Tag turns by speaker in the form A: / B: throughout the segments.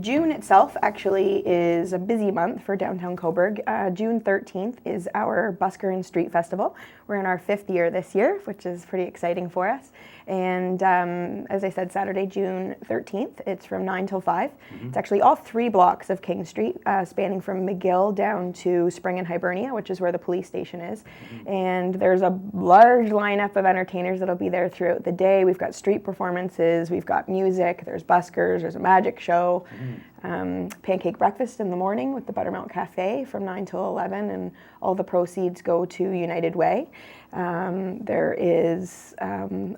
A: June itself actually is a busy month for downtown Cobourg. June 13th is our Busker and Street Festival. We're in our 5th year this year, which is pretty exciting for us. And as I said, Saturday, June 13th, it's from 9 till 5. It's actually all 3 blocks of King Street, spanning from McGill down to Spring and Hibernia, which is where the police station is. And there's a large lineup of entertainers that'll be there throughout the day. We've got street performances, we've got music, there's buskers, there's a magic show, pancake breakfast in the morning with the Buttermilk Cafe from 9 till 11, and all the proceeds go to United Way. There is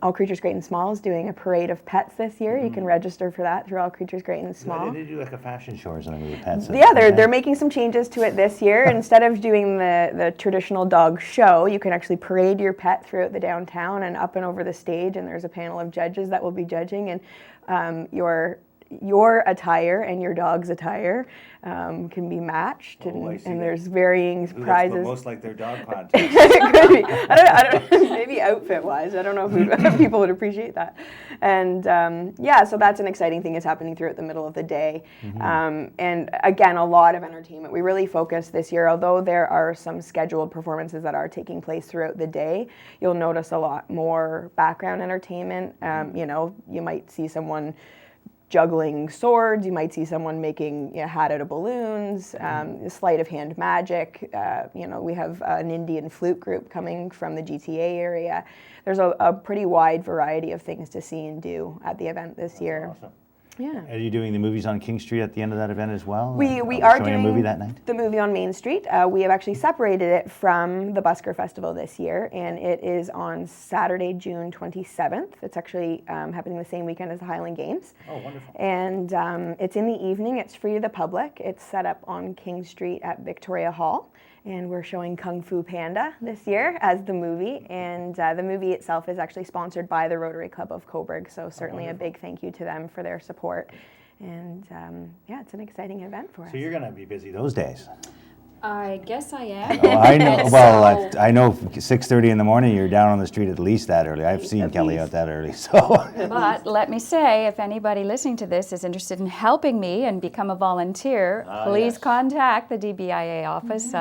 A: All Creatures Great and Small is doing a parade of pets this year. You can register for that through All Creatures Great and Small.
B: They do like a fashion show or something with pets.
A: Yeah, they're making some changes to it this year. Instead of doing the traditional dog show, you can actually parade your pet throughout the downtown and up and over the stage, and there's a panel of judges that will be judging, and your attire and your dog's attire can be matched, and there's varying prizes.
B: Looks most like their dog contest.
A: It could be. I don't maybe outfit-wise. I don't know if people would appreciate that. And so that's an exciting thing that's happening throughout the middle of the day. And again, a lot of entertainment. We really focus this year, although there are some scheduled performances that are taking place throughout the day, you'll notice a lot more background entertainment. You might see someone juggling swords, you might see someone making a hat out of balloons, sleight of hand magic. We have an Indian flute group coming from the GTA area. There's a pretty wide variety of things to see and do at the event this year.
B: Awesome.
A: Yeah.
B: Are you doing the movies on King Street at the end of that event as well?
A: We are
B: showing
A: doing
B: a movie that night?
A: The movie on Main Street. We have actually separated it from the Busker Festival this year, and it is on Saturday, June 27th. It's actually happening the same weekend as the Highland Games.
B: Oh, wonderful.
A: And it's in the evening. It's free to the public. It's set up on King Street at Victoria Hall. And we're showing Kung Fu Panda this year as the movie. And the movie itself is actually sponsored by the Rotary Club of Cobourg. So certainly a big thank you to them for their support. And it's an exciting event for us.
B: So you're going to be busy those days.
C: I guess I am.
B: Oh, I know. Well, I know 6:30 in the morning you're down on the street at least that early. I've seen Kelly out that early. So.
C: But let me say, if anybody listening to this is interested in helping me and become a volunteer, please contact the DBIA office.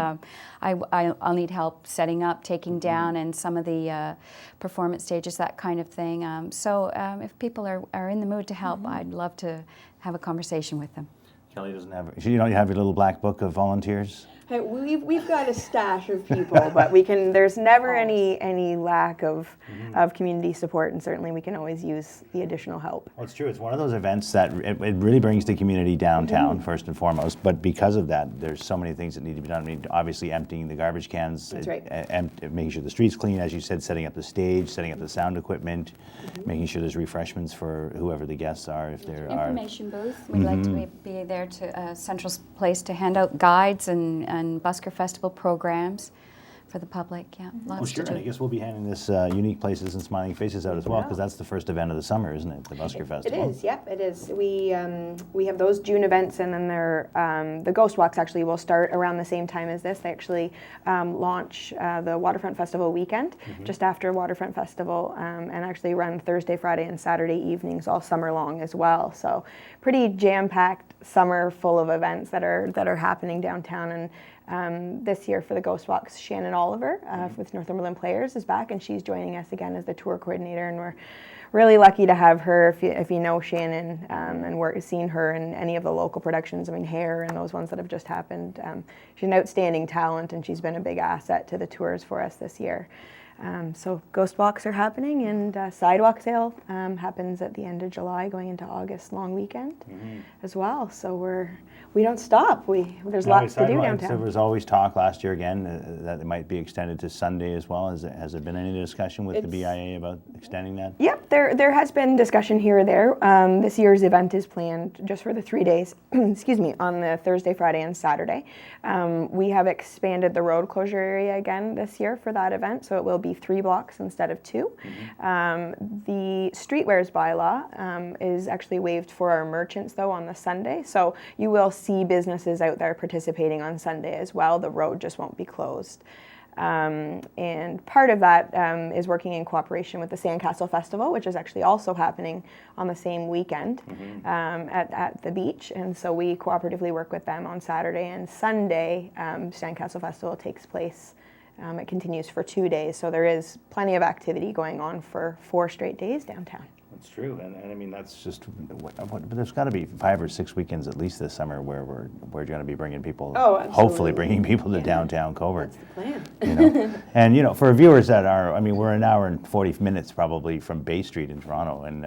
C: I'll need help setting up, taking down, and some of the performance stages, that kind of thing. So if people are in the mood to help, I'd love to have a conversation with them.
B: Kelly doesn't have. You don't have your little black book of volunteers.
A: Hey, we've got a stash of people, but we can. There's never any lack of community support, and certainly we can always use the additional help.
B: Well, it's true. It's one of those events that it really brings the community downtown first and foremost. But because of that, there's so many things that need to be done. I mean, obviously emptying the garbage cans,
A: That's right.
B: Making sure the street's clean, as you said, setting up the stage, setting up the sound equipment, making sure there's refreshments for whoever the guests are, if there are.
C: Information booth. We'd like to be there to a central place to hand out guides and Busker Festival programs for the public. Yeah, lots to do.
B: And I guess we'll be handing this Unique Places and Smiling Faces out as well, because that's the first event of the summer, isn't it? The Busker Festival.
A: It is. Yep, it is. We have those June events, and then the Ghost Walks actually will start around the same time as this. They actually launch the Waterfront Festival weekend just after Waterfront Festival, and actually run Thursday, Friday, and Saturday evenings all summer long as well. So pretty jam-packed summer full of events that are happening downtown. And this year for the Ghost Walks, Shannon Oliver with Northumberland Players is back, and she's joining us again as the tour coordinator, and we're really lucky to have her. If you know Shannon and seen her in any of the local productions, I mean Hair and those ones that have just happened, she's an outstanding talent, and she's been a big asset to the tours for us this year. So Ghost Walks are happening, and Sidewalk Sale happens at the end of July, going into August long weekend as well. So we don't stop. There's lots to do downtown.
B: There was always talk last year again that it might be extended to Sunday as well. Has there been any discussion with the BIA about extending that? Yep,
A: there has been discussion here or there. This year's event is planned just for the 3 days, excuse me, on the Thursday, Friday, and Saturday. We have expanded the road closure area again this year for that event, so it will be 3 blocks instead of 2. The streetwears bylaw is actually waived for our merchants, though, on the Sunday, so you will see businesses out there participating on Sunday as well. The road just won't be closed. And part of that is working in cooperation with the Sandcastle Festival, which is actually also happening on the same weekend at the beach. And so we cooperatively work with them on Saturday and Sunday. Sandcastle Festival takes place. It continues for 2 days, so there is plenty of activity going on for 4 straight days downtown.
B: That's true, and I mean that's just. But there's got to be 5 or 6 weekends at least this summer where we're going to be bringing people.
A: Oh, absolutely.
B: Hopefully, bringing people to downtown Cobourg.
A: That's the plan.
B: You know, and for viewers that are, I mean, we're an hour and 40 minutes probably from Bay Street in Toronto, and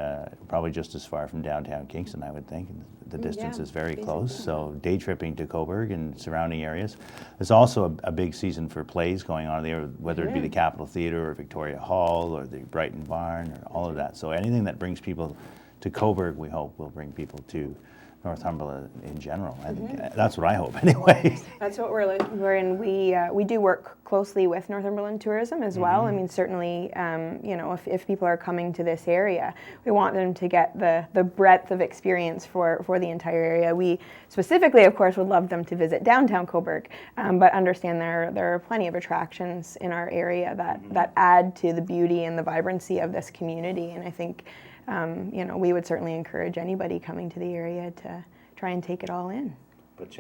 B: probably just as far from downtown Kingston, I would think. And the distance is very close, so day tripping to Cobourg and surrounding areas. There's also a big season for plays going on there, whether it be the Capitol Theatre or Victoria Hall or the Brighton Barn or all of that. So anything that brings people to Cobourg, we hope will bring people to Northumberland in general. I think that's what I hope anyway.
A: That's what we're in. We do work closely with Northumberland Tourism as well. I mean, certainly, if people are coming to this area, we want them to get the breadth of experience for the entire area. We specifically, of course, would love them to visit downtown Cobourg, but understand there are plenty of attractions in our area that add to the beauty and the vibrancy of this community. And I think we would certainly encourage anybody coming to the area to try and take it all in.